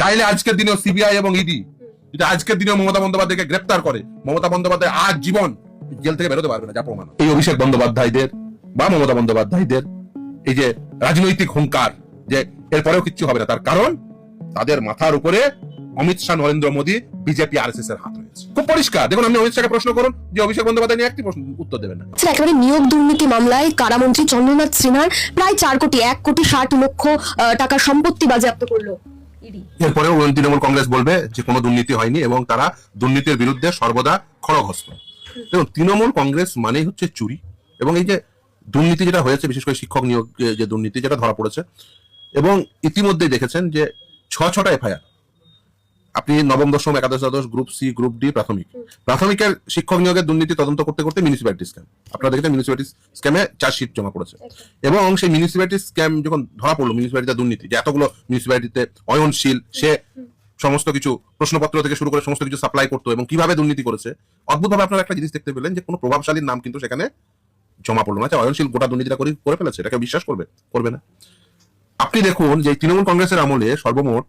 চাইলে আজকের দিনেও সিবিআই এবং ইডি যদি আজকের দিনেও মমতা বন্দ্যোপাধ্যায়কে গ্রেপ্তার করে, মমতা বন্দ্যোপাধ্যায় আজ জীবন জেল থেকে বেরোতে পারবে না, যা প্রমাণ। এই অভিষেক বন্দ্যোপাধ্যায়দের বা মমতা বন্দ্যোপাধ্যায়দের এই যে রাজনৈতিক হুঙ্কার যে এরপরেও কিচ্ছু হবে না, তার কারণ তাদের মাথার উপরে অমিত শাহ, নরেন্দ্র মোদী, বিজেপি, আরএসএস এর হাত রয়েছে। খুব পরিষ্কার। দেখুন, আপনি অমিত শাহকে প্রশ্ন করুন যে অভিষেক বন্দ্যোপাধ্যায় নিয়ে একটি প্রশ্ন উত্তর দেবেন না। একেবারে নিয়োগ দুর্নীতি মামলায় কারামন্ত্রী চন্দ্রনাথ সিনহার প্রায় 1,60,00,000 টাকার সম্পত্তি বাজেয়াপ্ত করলো ইডি। এরপরেও তৃণমূল কংগ্রেস বলবে যে কোনো দুর্নীতি হয়নি এবং তারা দুর্নীতির বিরুদ্ধে সর্বদা খড়গহস্ত। দেখুন, তৃণমূল কংগ্রেস মানেই হচ্ছে চুরি, এবং এই যে দুর্নীতি যেটা হয়েছে, বিশেষ করে শিক্ষক নিয়োগ যে দুর্নীতি যেটা ধরা পড়েছে, এবং ইতিমধ্যে দেখেছেন যে 6টা এফআইআর। আপনি নবম, দশম, একাদশ, দ্বাদশ, গ্রুপ সি, গ্রুপ ডি, প্রাথমিকের শিক্ষক নিয়োগের দুর্নীতি তদন্ত করতে করতে মিউনিসিপ্যালিটি স্ক্যাম, আপনারা দেখেছেন মিউনিসিপ্যালিটি স্ক্যামে চার্জশিট জমা পড়েছে। এবং সেই মিউনিসিপ্যালিটি স্ক্যাম যখন ধরা পড়লো, মিউনিসিপ্যালিটিতে দুর্নীতি, যে এতগুলো মিউনিসিপ্যালিটিতে অয়নশীল, সে সমস্ত কিছু প্রশ্নপত্র থেকে শুরু করে সমস্ত কিছু সাপ্লাই করতো এবং কিভাবে দুর্নীতি করেছে, অদ্ভুতভাবে আপনারা একটা জিনিস দেখতে পেলেন যে কোনো প্রভাবশালীর নাম কিন্তু সেখানে জমা পড়লো না। অয়নশীল গোটা দুর্নীতিটা করে ফেলেছে, এটাকে বিশ্বাস করবে না। আপনি দেখুন যে তৃণমূল কংগ্রেসের আমলে সর্বমোট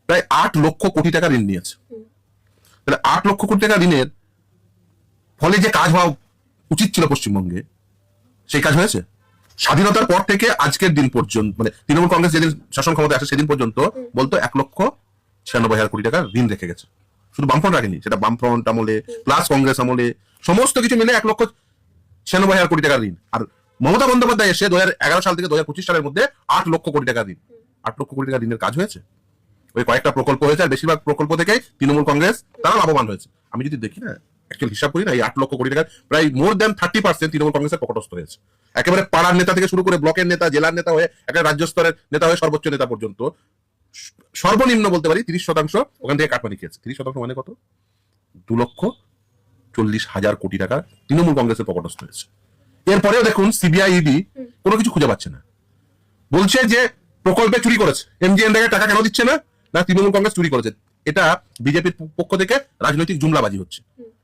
প্রায় 8 লক্ষ কোটি টাকা ঋণ নিয়েছে। তাহলে 8 লক্ষ কোটি টাকা ঋণের ফলে যে কাজ হওয়া উচিত ছিল পশ্চিমবঙ্গে, সেই কাজ হয়েছে? স্বাধীনতার পর থেকে আজকের দিন পর্যন্ত, মানে তৃণমূল কংগ্রেস যেদিন শাসন ক্ষমতায় আসে সেদিন পর্যন্ত বলতো 1,96,000 কোটি টাকা ঋণ রেখে গেছে। শুধু বামফ্রন্ট রাখেনি, সেটা বামফ্রন্ট আমলে প্লাস কংগ্রেস আমলে সমস্ত কিছু মিলে 1,96,000 কোটি টাকা ঋণ। আর মমতা বন্দ্যোপাধ্যায় এসে 2011 সাল থেকে 2025 সালের মধ্যে 8 লক্ষ কোটি টাকা ঋণ। 8 লক্ষ কোটি টাকা ঋণের কাজ হয়েছে? ওই কয়েকটা প্রকল্প হয়েছে, আর বেশিরভাগ প্রকল্প থেকে তৃণমূল কংগ্রেস তারা লাভবান হয়েছে। আমি যদি দেখি না, অ্যাকচুয়ালি হিসাব করি না, এই 8 লক্ষ কোটি টাকার প্রায় মোর দ্যান 30% তৃণমূল কংগ্রেসের পকেটস্থ হয়েছে। একেবারে পাড়ার নেতা থেকে শুরু করে ব্লকের নেতা, জেলার নেতা হয়ে একটা রাজ্য স্তরের নেতা হয়ে সর্বোচ্চ নেতা পর্যন্ত সর্বনিম্ন বলতে পারি 30% ওখান থেকে কাটমানি খেয়েছে। 30% মানে কত? 2,40,000 কোটি টাকা তৃণমূল কংগ্রেসের পকেটস্থ হয়েছে। এরপরেও দেখুন সিবিআই, ইডি কোনো কিছু খুঁজে পাচ্ছে না, বলছে যে প্রকল্পে চুরি করেছে। এমজিএনরেগা টাকা কেন দিচ্ছে না? না, তৃণমূল কংগ্রেস চুরি করেছে। এটা বিজেপির পক্ষ থেকে রাজনৈতিক জুমলাবাজি হচ্ছে।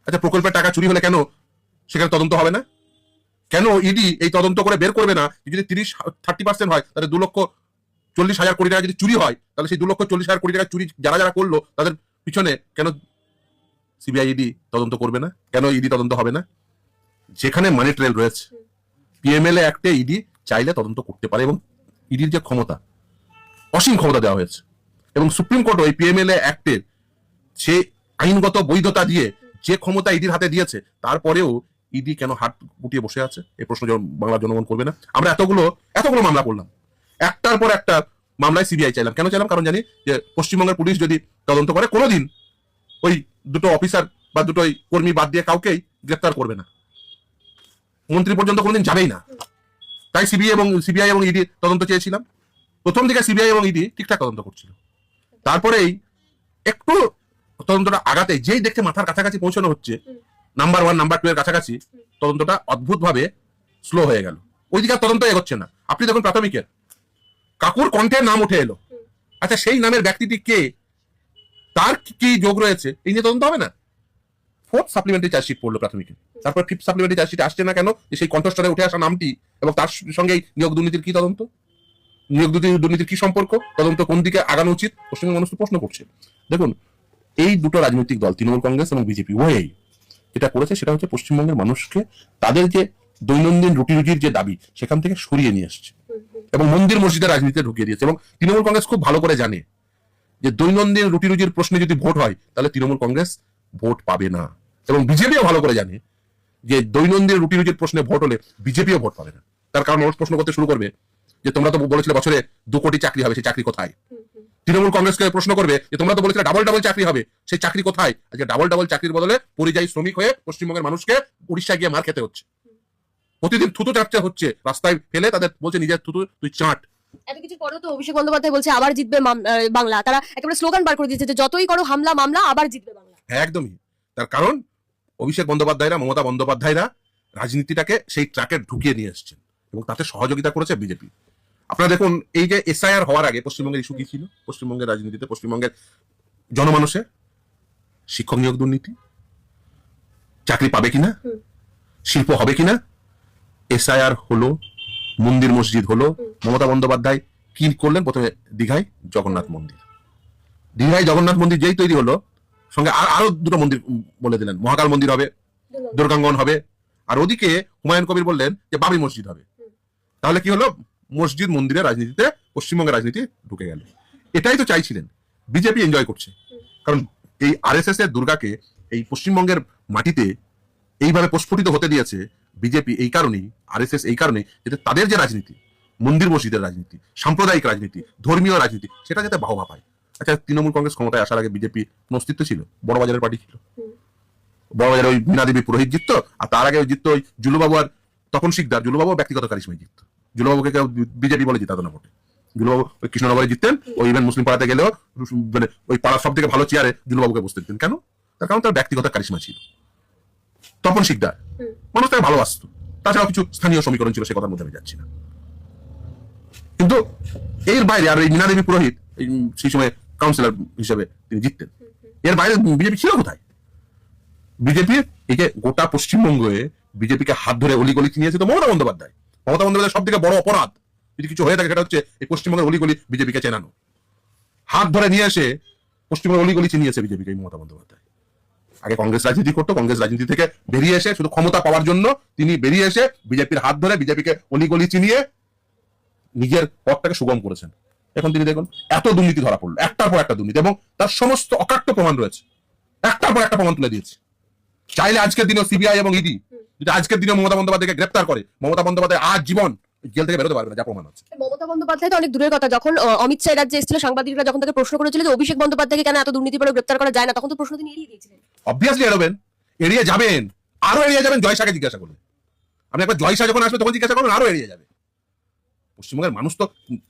আচ্ছা, প্রকল্পের টাকা চুরি হলে কেন সেখানে তদন্ত হবে না? কেন ইডি এই তদন্ত করে বের করবে না? যদি 30% হয়, তাহলে 2,40,000 কোটি টাকা যদি চুরি হয়, তাহলে সেই 2,40,000 কোটি টাকা চুরি যারা যারা করলো তাদের পিছনে কেন সিবিআই, ইডি তদন্ত করবে না? কেন ইডি তদন্ত হবে না? যেখানে মানি ট্রেল রয়েছে, পিএমএলএ অ্যাক্টে ইডি চাইলে তদন্ত করতে পারে, এবং ইডির যে ক্ষমতা, অসীম ক্ষমতা দেওয়া হয়েছে, এবং সুপ্রিম কোর্ট ওই পিএমএলএ অ্যাক্টের সে আইনগত বৈধতা দিয়ে যে ক্ষমতা ইডির হাতে দিয়েছে, তারপরেও ইডি কেন হাত গুটিয়ে বসে আছে? এই প্রশ্ন বাংলার জনগণ করবে না? আমরা এতগুলো মামলা করলাম, একটার পর একটা মামলায় সিবিআই চাইলাম। কেন চাইলাম? কারণ জানি যে পশ্চিমবঙ্গের পুলিশ যদি তদন্ত করে, কোনোদিন ওই দুটো অফিসার বা দুটো কর্মী বাদ দিয়ে কাউকেই গ্রেফতার করবে না, মন্ত্রী পর্যন্ত কোনোদিন যাবেই না। তাই সিবিআই এবং ইডি তদন্ত চেয়েছিলাম। প্রথম দিকে সিবিআই এবং ইডি ঠিকঠাক তদন্ত করছিল, তারপরেই একটু তদন্তটা আগাতে যেই দেখতে মাথার কাছাকাছি পৌঁছানো হচ্ছে, নাম্বার 1, নাম্বার 2 এর কাছাকাছি, তদন্তটা অদ্ভুতভাবে স্লো হয়ে গেল। ওইদিকে তদন্ত এগোচ্ছে না। আপনি দেখুন প্রাথমিকের কাকুর কণ্ঠের নাম উঠে এলো। আচ্ছা, সেই নামের ব্যক্তিটি কে, তার কি যোগ রয়েছে, এই নিয়ে তদন্ত হবে না? 4th সাপ্লিমেন্টারি চার্জশিট পড়লো প্রাথমিকে, তারপর 5th সাপ্লিমেন্টারি চার্জশিট আসছে না কেন? সেই কণ্ঠস্বরে উঠে আসা নামটি এবং তার সঙ্গে নিয়োগ দুর্নীতির কি তদন্ত, নিয়োগ দুর্নীতির কি সম্পর্ক, তদন্ত কোন দিকে আগানো উচিত, পশ্চিমবঙ্গের মানুষ প্রশ্ন করছে। দেখুন, এই দুটো রাজনৈতিক দল, তৃণমূল কংগ্রেস এবং বিজেপি, উভয়ই যেটা করেছে সেটা হচ্ছে পশ্চিমবঙ্গের মানুষকে তাদের যে দৈনন্দিন রুটি রুজির যে দাবি, সেখান থেকে সরিয়ে নিয়ে আসছে এবং মন্দির মসজিদের রাজনীতিতে ঢুকিয়ে দিয়েছে। এবং তৃণমূল কংগ্রেস খুব ভালো করে জানে যে দৈনন্দিন রুটি রুজির প্রশ্নে যদি ভোট হয়, তাহলে তৃণমূল কংগ্রেস ভোট পাবে না, এবং বিজেপিও ভালো করে জানে যে দৈনন্দিন রুটি রুজির প্রশ্নে ভোট হলে বিজেপিও ভোট পাবে না। তার কারণ মানুষ প্রশ্ন করতে শুরু করবে যে তোমরা তো বলেছিলে বছরে 2 কোটি চাকরি হবে, সেই চাকরি কোথায়? তৃণমূল কংগ্রেসকে প্রশ্ন করবে যে তোমরা তো বলেছিলে ডাবল চাকরি হবে, সেই চাকরি কোথায়? আজকে ডাবল চাকরির বদলে পরিযায়ী শ্রমিক হয়ে পশ্চিমবঙ্গের মানুষকে উড়িষ্যায় গিয়ে মার খেতে হচ্ছে। প্রতিদিন থুতু চাটতে হচ্ছে, রাস্তায় ফেলে তাদের বলছে নিজের থুতু তুই চাট। এত কিছুর পরেও তো অভিষেক বন্দ্যোপাধ্যায় বলছে আবার জিতবে বাংলা। তারা একেবারে স্লোগান বার করে দিয়েছে যে যতই করো হামলা মামলা, আবার জিতবে বাংলা। হ্যাঁ, একদমই। তার কারণ অভিষেক বন্দ্যোপাধ্যায়রা, মমতা বন্দ্যোপাধ্যায়রা রাজনীতিটাকে সেই ট্র্যাকে ঢুকিয়ে নিয়ে এসেছেন, এবং তাতে সহযোগিতা করেছে বিজেপি। আপনারা দেখুন, এই যে এসআইআর হওয়ার আগে পশ্চিমবঙ্গের ইস্যু কি ছিল? পশ্চিমবঙ্গের রাজনীতিতে, পশ্চিমবঙ্গের জনমানুষের শিক্ষক নিয়োগ দুর্নীতি, চাকরি পাবে কিনা, শিল্প হবে কিনা। এসআইআর হলো, মন্দির মসজিদ হলো, মমতা বন্দ্যোপাধ্যায় কি করলেন? প্রথমে দীঘায় জগন্নাথ মন্দির, দীঘায় জগন্নাথ মন্দির যেই তৈরি হলো, সঙ্গে আরো দুটো মন্দির বলে দিলেন, মহাকাল মন্দির হবে, দুর্গাঙ্গন হবে, আর ওদিকে হুমায়ুন কবির বললেন যে বাবরি মসজিদ হবে। তাহলে কি হলো, মসজিদ মন্দিরের রাজনীতিতে পশ্চিমবঙ্গের রাজনীতি ঢুকে গেল। এটাই তো চাইছিলেন, বিজেপি এনজয় করছে। কারণ এই আরএসএস এর দুর্গাকে এই পশ্চিমবঙ্গের মাটিতে এইভাবে প্রস্ফুটিত হতে দিয়েছে বিজেপি এই কারণেই, আরএসএস এই কারণেই, যাতে তাদের যে রাজনীতি, মন্দির মসজিদের রাজনীতি, সাম্প্রদায়িক রাজনীতি, ধর্মীয় রাজনীতি, সেটা যাতে বাহবা পায়। আচ্ছা, তৃণমূল কংগ্রেস ক্ষমতায় আসার আগে বিজেপি অস্তিত্ব ছিল? বড়বাজারের পার্টি ছিল, বড়বাজারে ওই মীনা দেবী পুরোহিত জিততো, আর তার আগে জিততো ওই জুলুবাবু আর তপন শিকদার। জুলুবাবু ব্যক্তিগত কারিশমায় জিততো, জুলুবাবুকে কেউ বিজেপি বলে জিতাতো না ভোটে। জুলুবাবু ওই কৃষ্ণনগরে জিততেন, ওই ইভেন মুসলিম পাড়াতে গেলেও মানে ওই পাড়ার সব থেকে ভালো চেয়ারে জুলুবাবুকে বসতে দিতেন। কেন? তার কারণ তার ব্যক্তিগত কারিশমা ছিল। তপন শিকদার মানুষ তাকে ভালোবাসত, তাছাড়াও কিছু স্থানীয় সমীকরণ ছিল, সে কথার মধ্যে আমি যাচ্ছি না। কিন্তু এর বাইরে আর এই মীনা দেবী পুরোহিত সেই সময় কাউন্সিলর হিসেবে তিনি জিততেন, এর বাইরে বিজেপি ছিল কোথায়? বিজেপির এই যে গোটা পশ্চিমবঙ্গে বিজেপিকে হাত ধরে অলিগলি চিনিয়েছে তো মমতা বন্দ্যোপাধ্যায়। মমতা বন্দ্যোপাধ্যায় সব থেকে বড় অপরাধ যদি কিছু হয়ে থাকে, সেটা হচ্ছে এই পশ্চিমবঙ্গের অলিগলি বিজেপিকে চেনানো। হাত ধরে নিয়ে এসে পশ্চিমবঙ্গের অলিগলি চিনিয়েছে বিজেপিকে এই মমতা বন্দ্যোপাধ্যায়। আগে কংগ্রেস রাজনীতি করতো, কংগ্রেস রাজনীতি থেকে বেরিয়ে এসে শুধু ক্ষমতা পাওয়ার জন্য তিনি বেরিয়ে এসে বিজেপির হাত ধরে বিজেপিকে অলিগলি চিনিয়ে নিজের পথটাকে সুগম করেছেন। এখন তিনি দেখুন এত দুর্নীতি ধরা পড়লো, একটার পর একটা দুর্নীতি, এবং তার সমস্ত অকাট্য প্রমাণ রয়েছে, একটার পর একটা প্রমাণ তুলে দিয়েছে। চাইলে আজকের দিনে সিবিআই এবং ইডি যদি আজকের দিনে মমতা বন্দ্যোপাধ্যায়কে গ্রেপ্তার করে, মমতা বন্দ্যোপাধ্যায় আজ জীবন জেল থেকে বেরোতে পারবে না, যা প্রমাণ আছে। মমতা বন্দ্যোপাধ্যায় তো অনেক দূরের কথা, যখন অমিত শাহ রাজ্যে এসেছিল, সাংবাদিকরা যখন তাকে প্রশ্ন করেছিল যে অভিষেক বন্দ্যোপাধ্যায়কে কেন এত দুর্নীতি করে গ্রেপ্তার করা যায় না, তখন তো প্রশ্ন তিনি এড়িয়ে দিয়েছিলেন। অবভিয়াসলি এড়োবেন, এড়িয়ে যাবেন, আরো এড়িয়ে যাবেন। জয়শাকে জিজ্ঞাসা করলে, আপনি একবার জয়শা যখন আসবে তখন জিজ্ঞাসা করবেন, আরো এড়িয়ে যাবে। পশ্চিমবঙ্গের মানুষ তো